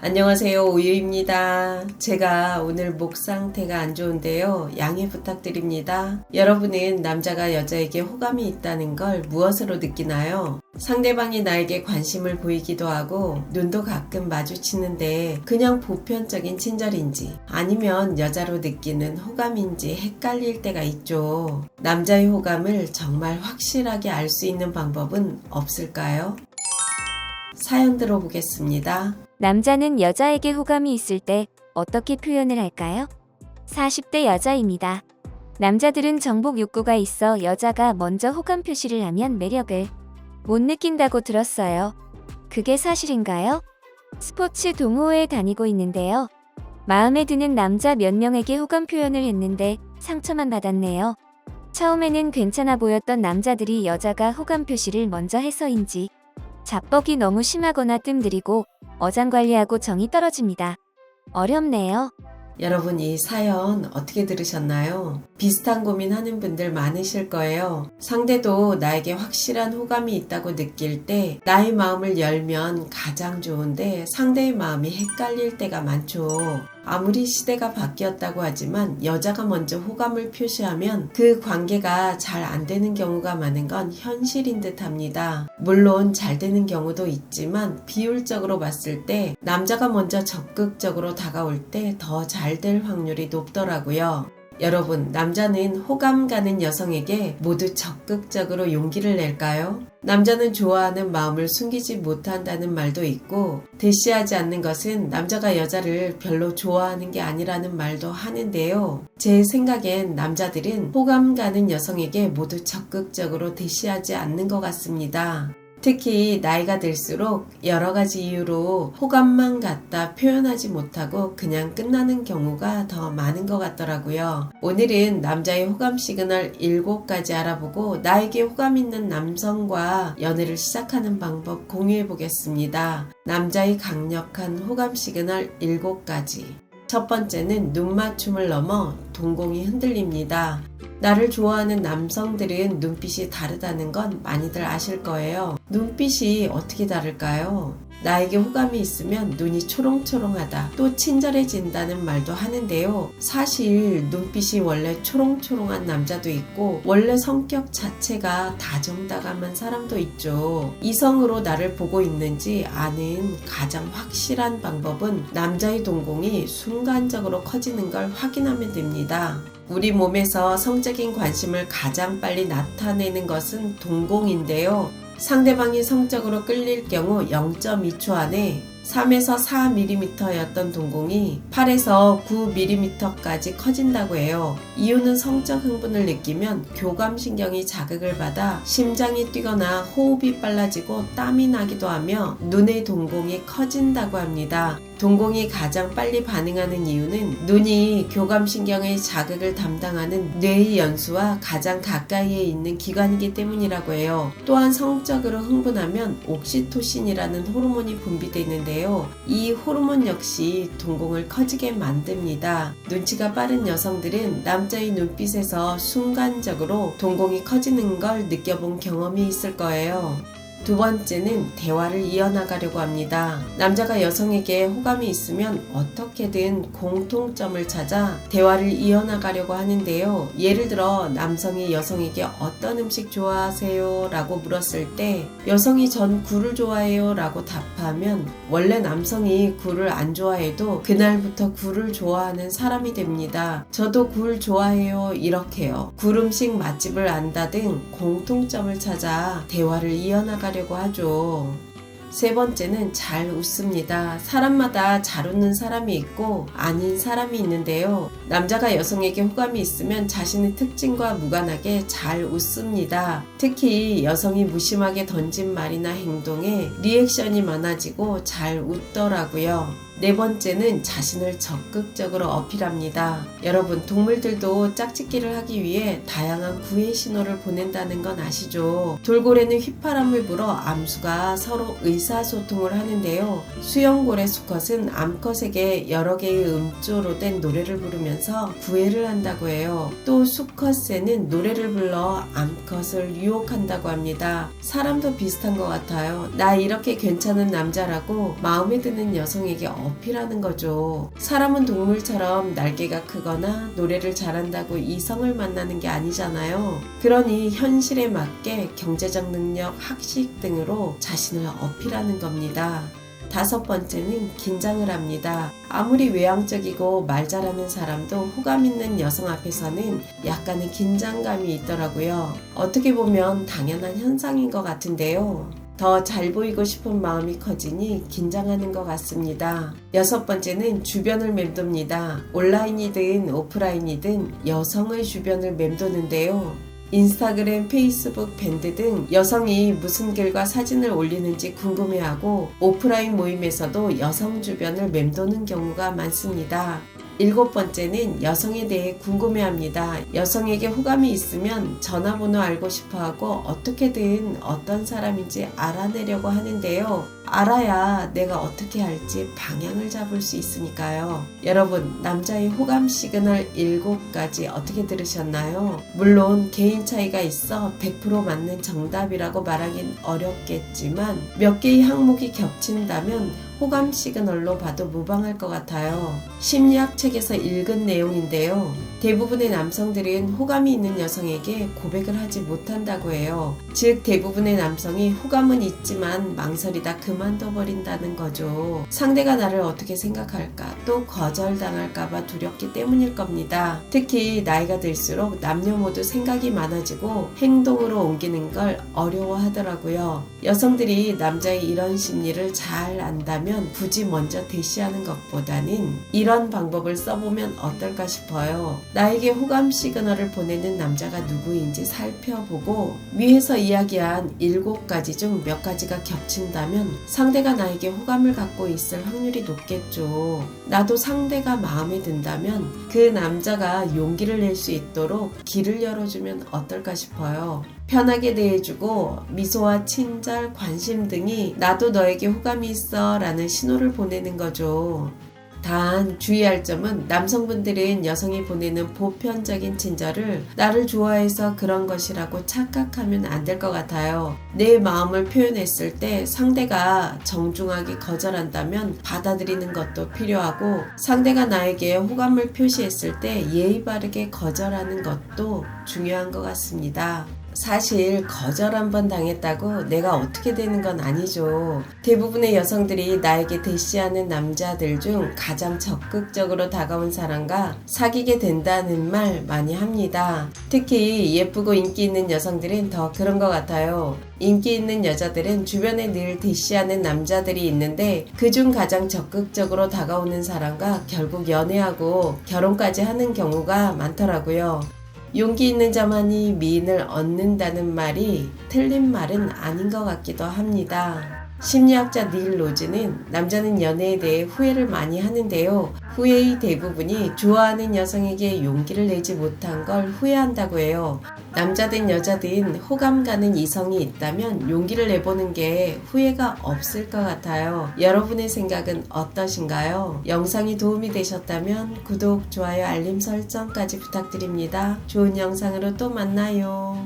안녕하세요. 우유입니다. 제가 오늘 목 상태가 안 좋은데요. 양해 부탁드립니다. 여러분은 남자가 여자에게 호감이 있다는 걸 무엇으로 느끼나요? 상대방이 나에게 관심을 보이기도 하고 눈도 가끔 마주치는데 그냥 보편적인 친절인지 아니면 여자로 느끼는 호감인지 헷갈릴 때가 있죠. 남자의 호감을 정말 확실하게 알 수 있는 방법은 없을까요? 사연 들어보겠습니다. 남자는 여자에게 호감이 있을 때 어떻게 표현을 할까요? 40대 여자입니다. 남자들은 정복 욕구가 있어 여자가 먼저 호감 표시를 하면 매력을 못 느낀다고 들었어요. 그게 사실인가요? 스포츠 동호회에 다니고 있는데요. 마음에 드는 남자 몇 명에게 호감 표현을 했는데 상처만 받았네요. 처음에는 괜찮아 보였던 남자들이 여자가 호감 표시를 먼저 해서인지 자뻑이 너무 심하거나 뜸들이고 어장관리하고 정이 떨어집니다. 어렵네요. 여러분 이 사연 어떻게 들으셨나요? 비슷한 고민하는 분들 많으실 거예요. 상대도 나에게 확실한 호감이 있다고 느낄 때 나의 마음을 열면 가장 좋은데 상대의 마음이 헷갈릴 때가 많죠. 아무리 시대가 바뀌었다고 하지만 여자가 먼저 호감을 표시하면 그 관계가 잘 안 되는 경우가 많은 건 현실인 듯 합니다. 물론 잘 되는 경우도 있지만 비율적으로 봤을 때 남자가 먼저 적극적으로 다가올 때 더 잘 될 확률이 높더라고요. 여러분, 남자는 호감 가는 여성에게 모두 적극적으로 용기를 낼까요? 남자는 좋아하는 마음을 숨기지 못한다는 말도 있고, 대시하지 않는 것은 남자가 여자를 별로 좋아하는 게 아니라는 말도 하는데요. 제 생각엔 남자들은 호감 가는 여성에게 모두 적극적으로 대시하지 않는 것 같습니다. 특히 나이가 들수록 여러 가지 이유로 호감만 갖다 표현하지 못하고 그냥 끝나는 경우가 더 많은 것 같더라고요. 오늘은 남자의 호감 시그널 7가지 알아보고 나에게 호감 있는 남성과 연애를 시작하는 방법 공유해 보겠습니다. 남자의 강력한 호감 시그널 7가지. 첫 번째는 눈 맞춤을 넘어 동공이 흔들립니다. 나를 좋아하는 남성들은 눈빛이 다르다는 건 많이들 아실 거예요. 눈빛이 어떻게 다를까요? 나에게 호감이 있으면 눈이 초롱초롱하다, 또 친절해진다는 말도 하는데요. 사실 눈빛이 원래 초롱초롱한 남자도 있고 원래 성격 자체가 다정다감한 사람도 있죠. 이성으로 나를 보고 있는지 아는 가장 확실한 방법은 남자의 동공이 순간적으로 커지는 걸 확인하면 됩니다. 우리 몸에서 성적인 관심을 가장 빨리 나타내는 것은 동공인데요. 상대방이 성적으로 끌릴 경우 0.2초 안에 3에서 4mm였던 동공이 8에서 9mm까지 커진다고 해요. 이유는 성적 흥분을 느끼면 교감신경이 자극을 받아 심장이 뛰거나 호흡이 빨라지고 땀이 나기도 하며 눈의 동공이 커진다고 합니다. 동공이 가장 빨리 반응하는 이유는 눈이 교감신경의 자극을 담당하는 뇌의 연수와 가장 가까이에 있는 기관이기 때문이라고 해요. 또한 성적으로 흥분하면 옥시토신이라는 호르몬이 분비되는데요. 이 호르몬 역시 동공을 커지게 만듭니다. 눈치가 빠른 여성들은 남자의 눈빛에서 순간적으로 동공이 커지는 걸 느껴본 경험이 있을 거예요. 두 번째는 대화를 이어나가려고 합니다. 남자가 여성에게 호감이 있으면 어떻게든 공통점을 찾아 대화를 이어나가려고 하는데요. 예를 들어 남성이 여성에게 어떤 음식 좋아하세요? 라고 물었을 때 여성이 전 굴을 좋아해요 라고 답하면 원래 남성이 굴을 안 좋아해도 그날부터 굴을 좋아하는 사람이 됩니다. 저도 굴 좋아해요 이렇게요. 굴 음식 맛집을 안다 등 공통점을 찾아 대화를 이어나가려고 하죠. 세 번째는 잘 웃습니다. 사람마다 잘 웃는 사람이 있고 아닌 사람이 있는데요. 남자가 여성에게 호감이 있으면 자신의 특징과 무관하게 잘 웃습니다. 특히 여성이 무심하게 던진 말이나 행동에 리액션이 많아지고 잘 웃더라고요. 네 번째는 자신을 적극적으로 어필합니다. 여러분, 동물들도 짝짓기를 하기 위해 다양한 구애 신호를 보낸다는 건 아시죠? 돌고래는 휘파람을 불어 암수가 서로 의사소통을 하는데요. 수염고래 수컷은 암컷에게 여러 개의 음조로 된 노래를 부르면서 구애를 한다고 해요. 또 수컷새는 노래를 불러 암컷을 유혹한다고 합니다. 사람도 비슷한 것 같아요. 나 이렇게 괜찮은 남자라고 마음에 드는 여성에게 어필하는 거죠. 사람은 동물처럼 날개가 크거나 노래를 잘한다고 이성을 만나는 게 아니잖아요. 그러니 현실에 맞게 경제적 능력, 학식 등으로 자신을 어필하는 겁니다. 5번째는 긴장을 합니다. 아무리 외향적이고 말 잘하는 사람도 호감 있는 여성 앞에서는 약간의 긴장감이 있더라고요. 어떻게 보면 당연한 현상인 것 같은데요. 더 잘 보이고 싶은 마음이 커지니 긴장하는 것 같습니다. 6번째는 주변을 맴돕니다. 온라인이든 오프라인이든 여성의 주변을 맴도는데요. 인스타그램, 페이스북, 밴드 등 여성이 무슨 글과 사진을 올리는지 궁금해하고 오프라인 모임에서도 여성 주변을 맴도는 경우가 많습니다. 7번째는 여성에 대해 궁금해합니다. 여성에게 호감이 있으면 전화번호 알고 싶어하고 어떻게든 어떤 사람인지 알아내려고 하는데요. 알아야 내가 어떻게 할지 방향을 잡을 수 있으니까요. 여러분, 남자의 호감 시그널 7가지 어떻게 들으셨나요? 물론 개인 차이가 있어 100% 맞는 정답이라고 말하긴 어렵겠지만 몇 개의 항목이 겹친다면 호감 시그널로 봐도 무방할 것 같아요. 심리학 책에서 읽은 내용인데요. 대부분의 남성들은 호감이 있는 여성에게 고백을 하지 못한다고 해요. 즉 대부분의 남성이 호감은 있지만 망설이다 그만둬버린다는 거죠. 상대가 나를 어떻게 생각할까, 또 거절당할까봐 두렵기 때문일 겁니다. 특히 나이가 들수록 남녀 모두 생각이 많아지고 행동으로 옮기는 걸 어려워하더라고요. 여성들이 남자의 이런 심리를 잘 안다면 굳이 먼저 대시하는 것보다는 이런 방법을 써보면 어떨까 싶어요. 나에게 호감 시그널을 보내는 남자가 누구인지 살펴보고 위에서 이야기한 7가지 중 몇 가지가 겹친다면 상대가 나에게 호감을 갖고 있을 확률이 높겠죠. 나도 상대가 마음에 든다면 그 남자가 용기를 낼 수 있도록 길을 열어주면 어떨까 싶어요. 편하게 대해주고 미소와 친절, 관심 등이 나도 너에게 호감이 있어 라는 신호를 보내는 거죠. 단 주의할 점은 남성분들은 여성이 보내는 보편적인 친절을 나를 좋아해서 그런 것이라고 착각하면 안 될 것 같아요. 내 마음을 표현했을 때 상대가 정중하게 거절한다면 받아들이는 것도 필요하고, 상대가 나에게 호감을 표시했을 때 예의 바르게 거절하는 것도 중요한 것 같습니다. 사실 거절 한번 당했다고 내가 어떻게 되는 건 아니죠. 대부분의 여성들이 나에게 대시하는 남자들 중 가장 적극적으로 다가온 사람과 사귀게 된다는 말 많이 합니다. 특히 예쁘고 인기 있는 여성들은 더 그런 것 같아요. 인기 있는 여자들은 주변에 늘 대시하는 남자들이 있는데 그중 가장 적극적으로 다가오는 사람과 결국 연애하고 결혼까지 하는 경우가 많더라고요. 용기 있는 자만이 미인을 얻는다는 말이 틀린 말은 아닌 것 같기도 합니다. 심리학자 닐 로즈는 남자는 연애에 대해 후회를 많이 하는데요. 후회의 대부분이 좋아하는 여성에게 용기를 내지 못한 걸 후회한다고 해요. 남자든 여자든 호감 가는 이성이 있다면 용기를 내보는 게 후회가 없을 것 같아요. 여러분의 생각은 어떠신가요? 영상이 도움이 되셨다면 구독, 좋아요, 알림 설정까지 부탁드립니다. 좋은 영상으로 또 만나요.